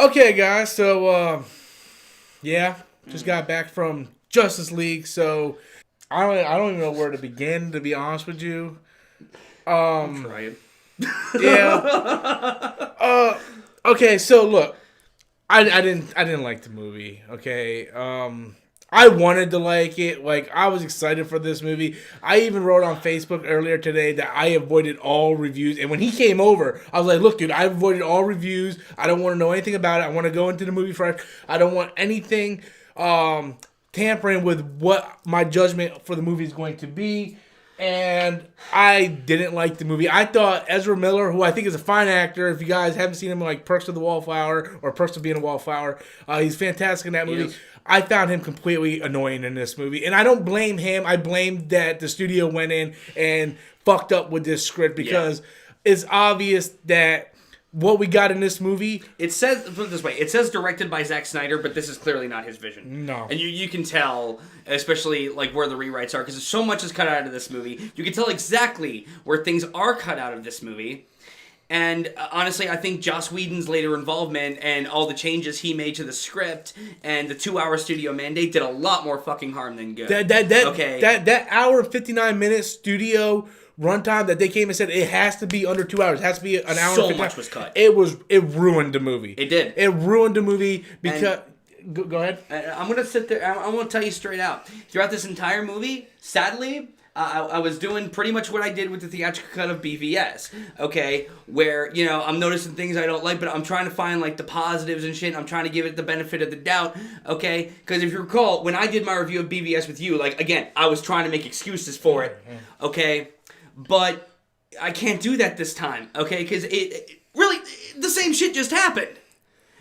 Okay, guys. So, just got back from Justice League. So, I don't even know where to begin. To be honest with you, I'm trying. Yeah. Okay. So look, I didn't like the movie. Okay. I wanted to like it. Like, I was excited for this movie. I even wrote on Facebook earlier today that I avoided all reviews. And when he came over, I was like, look, dude, I avoided all reviews. I don't want to know anything about it. I want to go into the movie fresh. I don't want anything tampering with what my judgment for the movie is going to be. And I didn't like the movie. I thought Ezra Miller, who I think is a fine actor, if you guys haven't seen him in like Perks of the Wallflower or Perks of Being a Wallflower, he's fantastic in that movie. Yes. I found him completely annoying in this movie. And I don't blame him. I blame that the studio went in and fucked up with this script because it's obvious that what we got in this movie... It says, put it this way, it says directed by Zack Snyder, but this is clearly not his vision. No. And you can tell, especially like where the rewrites are, because so much is cut out of this movie. You can tell exactly where things are cut out of this movie. And honestly, I think Joss Whedon's later involvement and all the changes he made to the script and the 2-hour studio mandate did a lot more fucking harm than good. That hour and 59-minute studio runtime that they came and said it has to be under 2 hours. It has to be an hour. So much was cut. It ruined the movie. It did. It ruined the movie because. Go ahead. I'm gonna sit there. I'm gonna tell you straight out. Throughout this entire movie, sadly, I was doing pretty much what I did with the theatrical cut of BVS, okay? Where, I'm noticing things I don't like, but I'm trying to find, like, the positives and shit. I'm trying to give it the benefit of the doubt, okay? Because if you recall, when I did my review of BVS with you, like, again, I was trying to make excuses for it, okay? But I can't do that this time, okay? Because it really, the same shit just happened.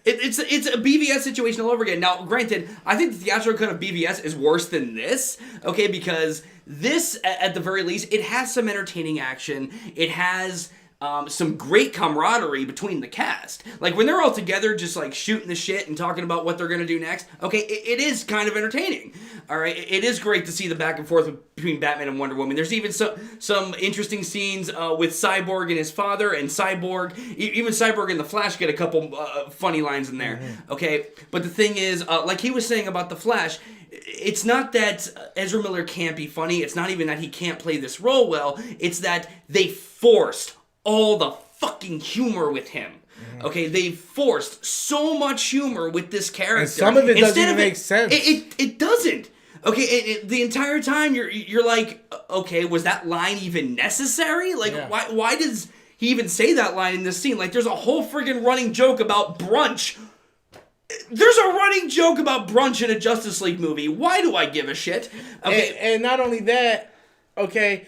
It's a BVS situation all over again. Now, granted, I think the theatrical cut of BVS is worse than this, okay? Because this, at the very least, it has some entertaining action. It has some great camaraderie between the cast. Like, when they're all together just, like, shooting the shit and talking about what they're going to do next, okay, it is kind of entertaining, all right? It is great to see the back and forth between Batman and Wonder Woman. There's even some interesting scenes with Cyborg and his father, and Cyborg, even Cyborg and the Flash get a couple funny lines in there, okay? But the thing is, like he was saying about the Flash, it's not that Ezra Miller can't be funny. It's not even that he can't play this role well. It's that they forced all the fucking humor with him. Okay, they forced so much humor with this character. And some of it doesn't even make sense. It doesn't. Okay, the entire time you're like, okay, was that line even necessary? Like, why does he even say that line in this scene? Like, there's a whole friggin' running joke about brunch. There's a running joke about brunch in a Justice League movie. Why do I give a shit? Okay, and not only that, okay,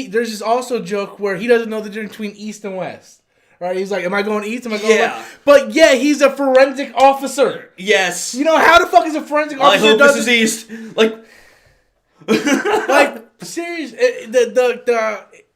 there's this also joke where he doesn't know the difference between East and West. Right? He's like, am I going East? Am I going West? But he's a forensic officer. Yes. You know, how the fuck is a forensic officer? I hope this is East. Like, seriously,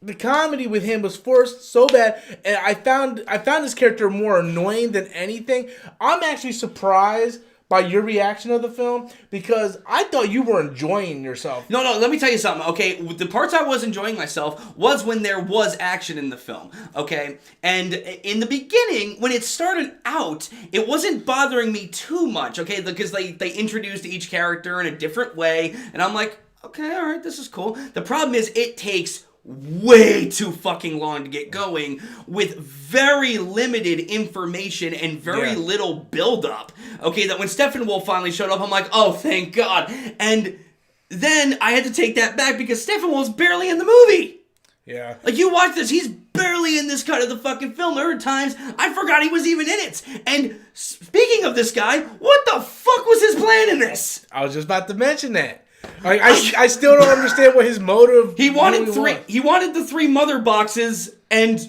the comedy with him was forced so bad, and I found this character more annoying than anything. I'm actually surprised by your reaction of the film, because I thought you were enjoying yourself. No, let me tell you something, okay? The parts I was enjoying myself was when there was action in the film, okay? And in the beginning, when it started out, it wasn't bothering me too much, okay? Because they introduced each character in a different way, and I'm like, okay, all right, this is cool. The problem is it takes way too fucking long to get going with very limited information and very little build-up. Okay, that when Steppenwolf finally showed up, I'm like, oh, thank God. And then I had to take that back because Steppenwolf's barely in the movie. Yeah. Like, you watch this, he's barely in this cut of the fucking film. There were times I forgot he was even in it. And speaking of this guy, what the fuck was his plan in this? I was just about to mention that. I still don't understand what his motive. He wanted He wanted the 3 mother boxes, and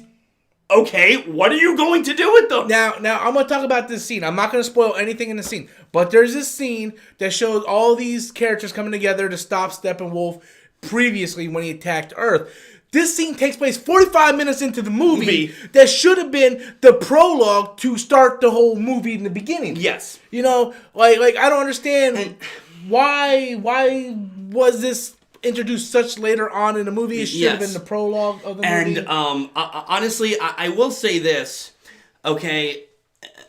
okay, what are you going to do with them? Now I'm gonna talk about this scene. I'm not gonna spoil anything in the scene, but there's this scene that shows all these characters coming together to stop Steppenwolf previously when he attacked Earth. This scene takes place 45 minutes into the movie. That should have been the prologue to start the whole movie in the beginning. Yes. You know, like I don't understand. Why was this introduced such later on in the movie? It should have been the prologue of the movie. And honestly, I will say this, okay,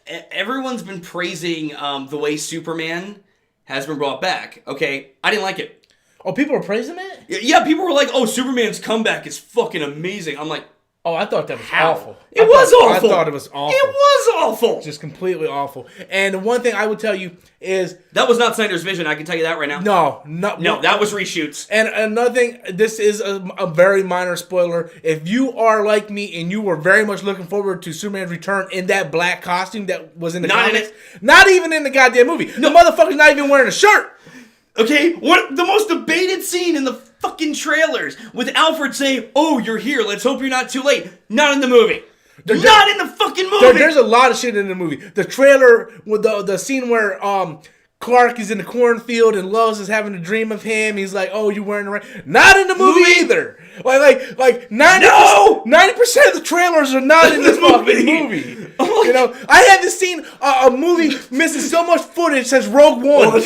everyone's been praising the way Superman has been brought back. Okay, I didn't like it. Oh, people are praising it? Yeah, people were like, "Oh, Superman's comeback is fucking amazing." I'm like, oh, I thought that was awful. It was awful. I thought it was awful. It was awful. Just completely awful. And the one thing I would tell you is... that was not Snyder's vision, I can tell you that right now. No, that was reshoots. And another thing, this is a very minor spoiler. If you are like me and you were very much looking forward to Superman's return in that black costume that was in the comics... not even in the goddamn movie. The motherfucker's not even wearing a shirt. Okay, what the most debated scene in the fucking trailers with Alfred saying, "Oh, you're here. Let's hope you're not too late." Not in the movie. Not in the fucking movie. There's a lot of shit in the movie. The trailer with the scene where Clark is in the cornfield and Lois is having a dream of him. He's like, "Oh, you wearing the right?" Not in the movie either. Like 90% of the trailers are not in this fucking movie. You know, I haven't seen a movie missing so much footage since Rogue One.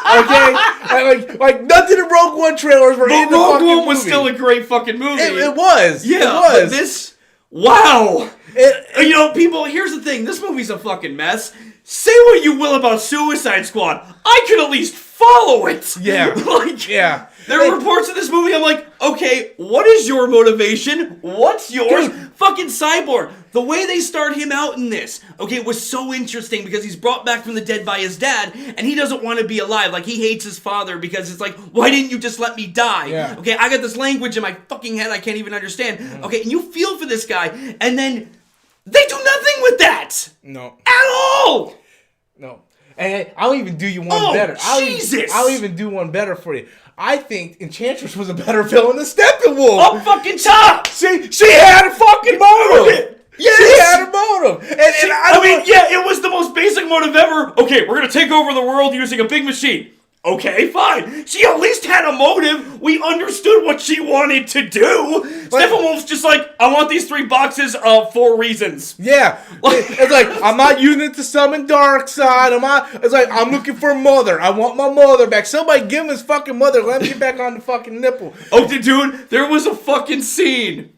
Okay, like nothing in Rogue One trailers were in the Rogue fucking One was movie. still a great fucking movie. It was. Yeah, it was. But this, wow. You know, people. Here's the thing. This movie's a fucking mess. Say what you will about Suicide Squad, I could at least follow it. Yeah. Yeah. There are reports of this movie. I'm like, okay, what is your motivation? What's yours? Fucking Cyborg. The way they start him out in this, okay, was so interesting because he's brought back from the dead by his dad, and he doesn't want to be alive. Like, he hates his father because it's like, why didn't you just let me die? Yeah. Okay, I got this language in my fucking head I can't even understand. Okay, and you feel for this guy, and then they do nothing with that. No. At all. No. And I'll even do you one better. I'll even do one better for you. I think Enchantress was a better villain than Steppenwolf. Up fucking top. She had a fucking motive. Yes. She had a motive. And I mean, it was the most basic motive ever. Okay, we're going to take over the world using a big machine. Okay, fine. She at least had a motive. We understood what she wanted to do. Steppenwolf's just like, I want these 3 boxes for reasons. Yeah. It's like, I'm not using it to summon Darkseid. It's like, I'm looking for a mother. I want my mother back. Somebody give him his fucking mother. Let him get back on the fucking nipple. Oh, dude, there was a fucking scene,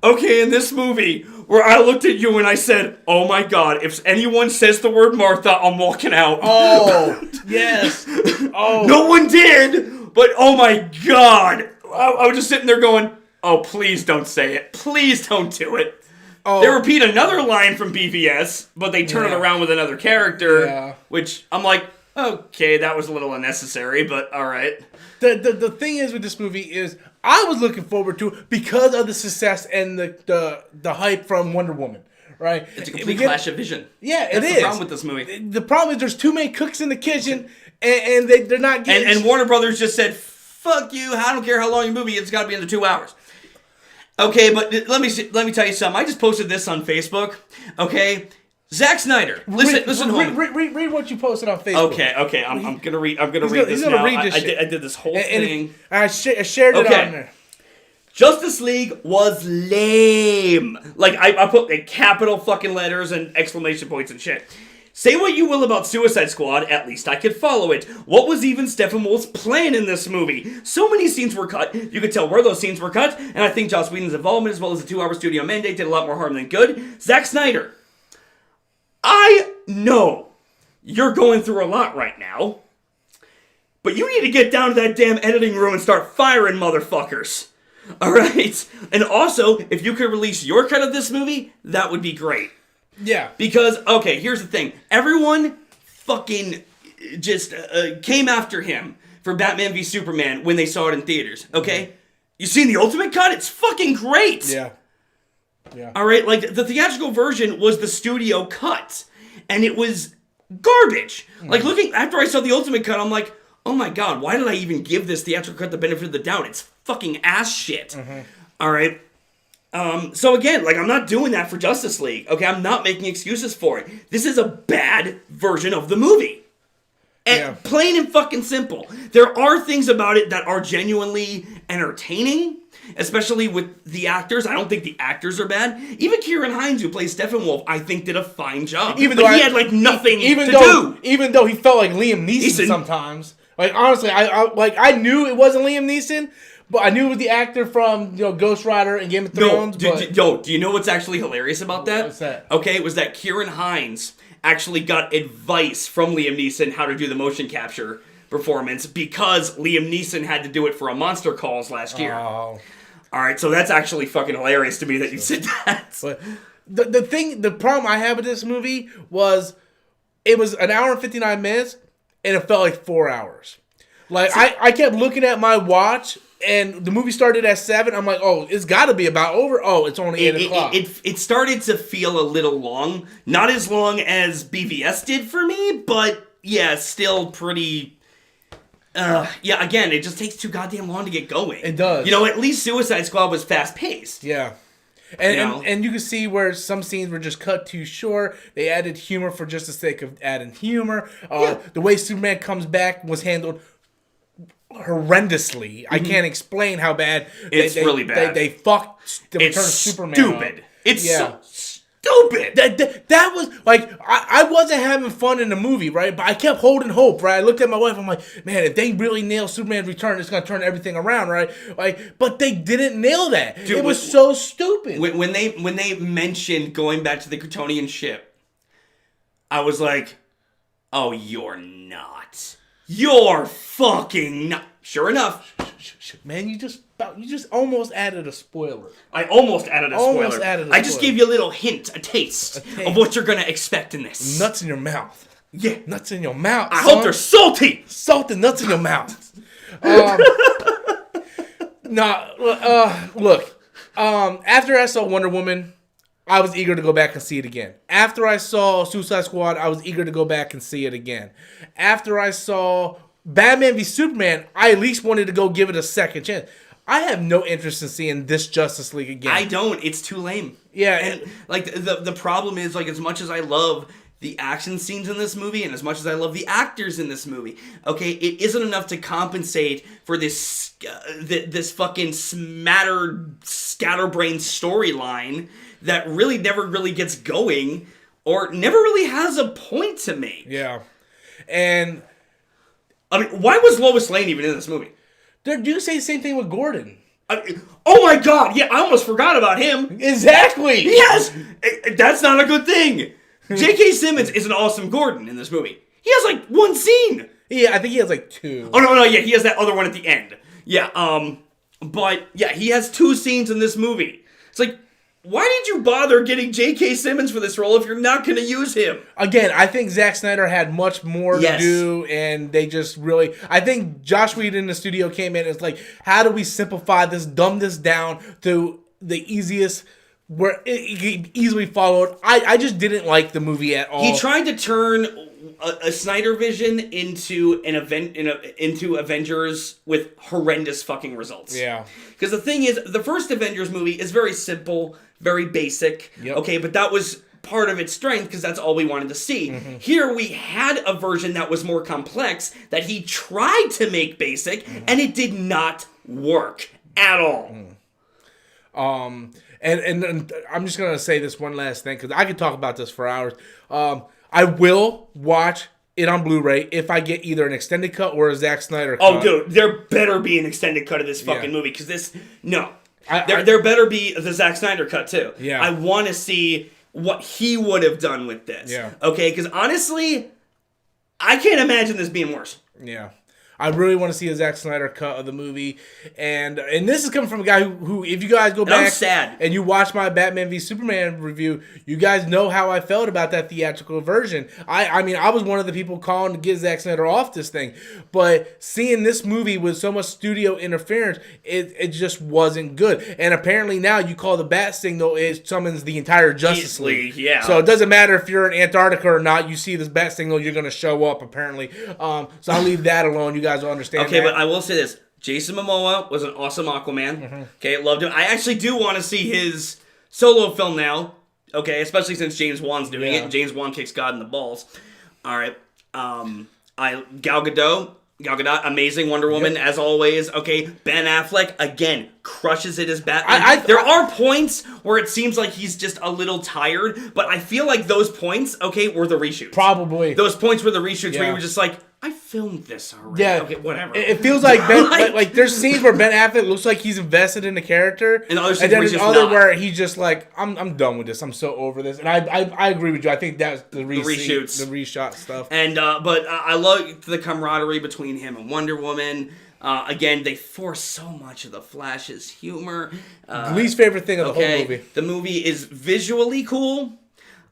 okay, in this movie where I looked at you and I said, oh my god, if anyone says the word Martha, I'm walking out. Oh, yes. Oh. No one did, but oh my god. I was just sitting there going, oh, please don't say it. Please don't do it. Oh. They repeat another line from BVS, but they turn it around with another character, which I'm like, okay, that was a little unnecessary, but all right. The thing is with this movie is I was looking forward to it because of the success and the hype from Wonder Woman, right? It's a complete clash of vision. Yeah, That's it is. the problem with this movie. The problem is there's too many cooks in the kitchen, and they're not getting... And Warner Brothers just said, fuck you, I don't care how long your movie is, it's got to be under 2 hours. Okay, but let me tell you something. I just posted this on Facebook, okay? Zack Snyder. Listen, read what you posted on Facebook. Okay. I'm gonna read this now. I did this whole thing. I shared it on there. Justice League was lame. Like I put like capital fucking letters and exclamation points and shit. Say what you will about Suicide Squad, at least I could follow it. What was even Steppenwolf's plan in this movie? So many scenes were cut, you could tell where those scenes were cut, and I think Joss Whedon's involvement as well as the 2-hour studio mandate did a lot more harm than good. Zack Snyder. I know you're going through a lot right now, but you need to get down to that damn editing room and start firing motherfuckers. Alright? And also, if you could release your cut of this movie, that would be great. Yeah. Because, okay, here's the thing. Everyone fucking just came after him for Batman v Superman when they saw it in theaters, okay? You seen the Ultimate Cut? It's fucking great! Yeah. Alright, like, the theatrical version was the studio cut, and it was garbage. Like, after I saw the Ultimate Cut, I'm like, oh my god, why did I even give this theatrical cut the benefit of the doubt? It's fucking ass shit. Alright? So again, like, I'm not doing that for Justice League, okay? I'm not making excuses for it. This is a bad version of the movie. And plain and fucking simple. There are things about it that are genuinely entertaining, especially with the actors. I don't think the actors are bad. Even Kieran Hines, who plays Steppenwolf, I think did a fine job. Even though he had, like, nothing to do. Even though he felt like Liam Neeson sometimes. Like, honestly, I knew it wasn't Liam Neeson, But I knew it was the actor from Ghost Rider and Game of Thrones. Do you know what's actually hilarious about that? What's that? Okay, it was that Kieran Hines actually got advice from Liam Neeson how to do the motion capture performance because Liam Neeson had to do it for a Monster Calls last year. Oh. All right, so that's actually fucking hilarious to me that you said that. But the problem I had with this movie was it was an hour and 59 minutes and it felt like 4 hours. Like I kept looking at my watch and the movie started at 7. I'm like, oh, it's got to be about over. Oh, it's only 8 o'clock. It started to feel a little long. Not as long as BVS did for me, but yeah, still pretty... yeah, again, it just takes too goddamn long to get going. It does. At least Suicide Squad was fast-paced. Yeah. And you can see where some scenes were just cut too short. They added humor for just the sake of adding humor. The way Superman comes back was handled horrendously. I can't explain how bad. It's really bad. They fucked the Return of Superman. Stupid. Up. It's so stupid. That was like I wasn't having fun in the movie, right? But I kept holding hope, right? I looked at my wife. I'm like, man, if they really nail Superman's return, it's gonna turn everything around, right? Like, but they didn't nail that. Dude, it was so stupid. When they mentioned going back to the Kryptonian ship, I was like, oh, you're not. You're fucking not. Sure enough. Man, you just almost added a spoiler. I almost added a spoiler. I just gave you a little hint, a taste of what you're going to expect in this. Nuts in your mouth. Yeah. Nuts in your mouth. I hope they're salty. Salted nuts in your mouth. Look. After I saw Wonder Woman, I was eager to go back and see it again. After I saw Suicide Squad, I was eager to go back and see it again. After I saw Batman v Superman, I at least wanted to go give it a second chance. I have no interest in seeing this Justice League again. I don't. It's too lame. Yeah. And like the problem is, like, as much as I love the action scenes in this movie and as much as I love the actors in this movie, okay, it isn't enough to compensate for this fucking scatterbrained storyline that really never really gets going or never really has a point to make. Yeah. And I mean, why was Lois Lane even in this movie? They do say the same thing with Gordon. Oh my god, yeah, I almost forgot about him. Exactly. Yes! That's not a good thing. J.K. Simmons is an awesome Gordon in this movie. He has like one scene. Yeah, I think he has like 2. Oh, no, yeah, he has that other one at the end. Yeah, but yeah, he has 2 scenes in this movie. It's like, why did you bother getting J.K. Simmons for this role if you're not going to use him? Again, I think Zack Snyder had much more to do, and they just really... I think Josh Whedon in the studio came in and it's like, how do we simplify this, dumb this down to the easiest... where it can easily followed. I just didn't like the movie at all. He tried to turn a Snyder vision into into Avengers with horrendous fucking results. Yeah. Because the thing is, the first Avengers movie is very simple, very basic. Yep. Okay, but that was part of its strength because that's all we wanted to see. Mm-hmm. Here we had a version that was more complex that he tried to make basic, and it did not work at all. And I'm just going to say this one last thing, because I could talk about this for hours. I will watch it on Blu-ray if I get either an extended cut or a Zack Snyder cut. Oh, dude, there better be an extended cut of this fucking movie, because this... No. There better be the Zack Snyder cut, too. Yeah. I want to see what he would have done with this. Yeah. Okay, because honestly, I can't imagine this being worse. Yeah. I really want to see a Zack Snyder cut of the movie. And this is coming from a guy who if you guys go back and you watch my Batman v Superman review, you guys know how I felt about that theatrical version. I mean, I was one of the people calling to get Zack Snyder off this thing. But seeing this movie with so much studio interference, it just wasn't good. And apparently now you call the bat signal, it summons the entire Justice League. Yeah. So it doesn't matter if you're in Antarctica or not, you see this bat signal, you're going to show up apparently. So I'll leave that alone. You guys will understand. Okay, that. But I will say this: Jason Momoa was an awesome Aquaman. Mm-hmm. Okay, loved him. I actually do want to see his solo film now. Okay, especially since James Wan's doing it. James Wan kicks God in the balls. All right. Gal Gadot, amazing Wonder Woman as always. Okay, Ben Affleck again crushes it as Batman. There are points where it seems like he's just a little tired, but I feel like those points, were the reshoots. Probably those points were the reshoots where you were just like, I filmed this already. Yeah, okay, whatever. It feels like like there's scenes where Ben Affleck looks like he's invested in the character, and other then there's other where he's just like, I'm done with this. I'm so over this. And I agree with you. I think that's the reshoots, the reshot stuff. And but I love the camaraderie between him and Wonder Woman. Again, they force so much of the Flash's humor. Least favorite thing of the whole movie. The movie is visually cool.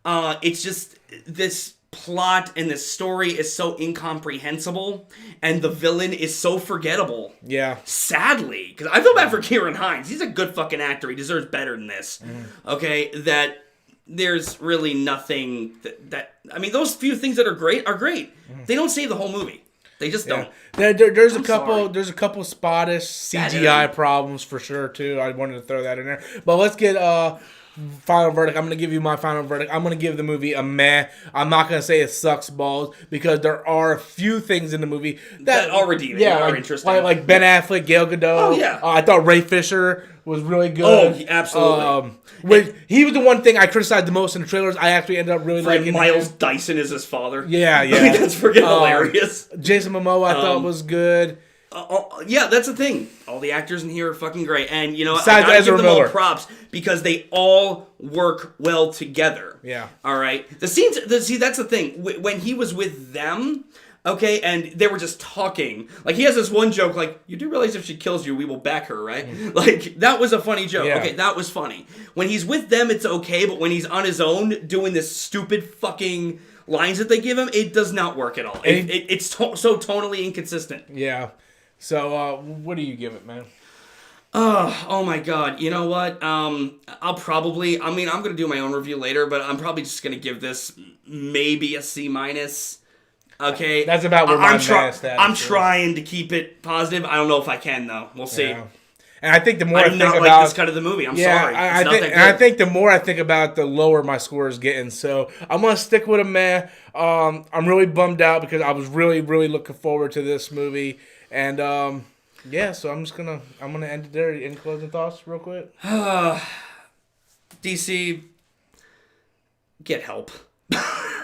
It's just this plot and this story is so incomprehensible, and the villain is so forgettable. Yeah. Sadly, because I feel bad for Kieran Hines. He's a good fucking actor. He deserves better than this. Okay, that there's really nothing that I mean, those few things that are great are great. They don't save the whole movie. They just don't. There's a couple spottish CGI problems for sure too. I wanted to throw that in there, but let's get final verdict. I'm going to give you my final verdict. I'm going to give the movie a meh. I'm not going to say it sucks balls because there are a few things in the movie that are redeeming. Yeah, are interesting. Like Ben Affleck, Gal Gadot. Oh, yeah. I thought Ray Fisher was really good. Oh, absolutely. He was the one thing I criticized the most in the trailers. I actually ended up really liking Miles Dyson is his father. Yeah. I mean, that's freaking hilarious. Jason Momoa I thought was good. Yeah, that's the thing. All the actors in here are fucking great, and you know, besides I gotta Ezra give them Miller. all props because they all work well together. Yeah. All right. The scenes. See, that's the thing. When he was with them, okay, and they were just talking. Like he has this one joke, like, "You do realize if she kills you, we will back her, right?" Like that was a funny joke. Yeah. Okay, that was funny. When he's with them, it's okay, but when he's on his own doing this stupid fucking lines that they give him, it does not work at all. It's so tonally inconsistent. Yeah. So, what do you give it, man? Oh my god. You know what? I'm going to do my own review later, but I'm probably just going to give this maybe a C-. Okay? That's about where my status I'm trying to keep it positive. I don't know if I can, though. We'll see. Yeah. And I think the more I think about like this cut of the movie. I'm sorry. I think the more I think about it, the lower my score is getting. So I'm gonna stick with a meh. I'm really bummed out because I was really, really looking forward to this movie. And so I'm gonna end it there. Any closing thoughts, real quick? DC, get help.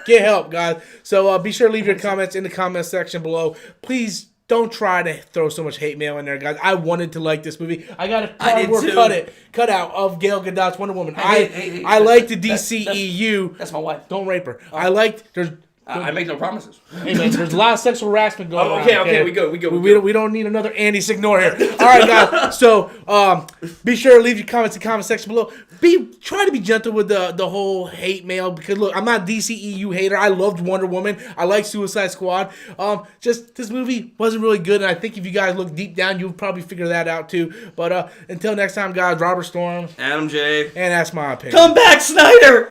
Get help, guys. So be sure to leave your comments in the comment section below. Please don't try to throw so much hate mail in there, guys. I wanted to like this movie. I got a cardboard cutout of Gal Gadot's Wonder Woman. I like the DCEU. That's my wife. Don't rape her. I liked. I make no promises. Hey man, there's a lot of sexual harassment going on. Okay, we go. We don't need another Andy Signore here. All right, guys. So be sure to leave your comments in the comment section below. Try to be gentle with the whole hate mail because look, I'm not a DCEU hater. I loved Wonder Woman. I like Suicide Squad. Just this movie wasn't really good, and I think if you guys look deep down, you'll probably figure that out too. But until next time, guys. Robert Storm, Adam J, and that's my opinion. Come back, Snyder.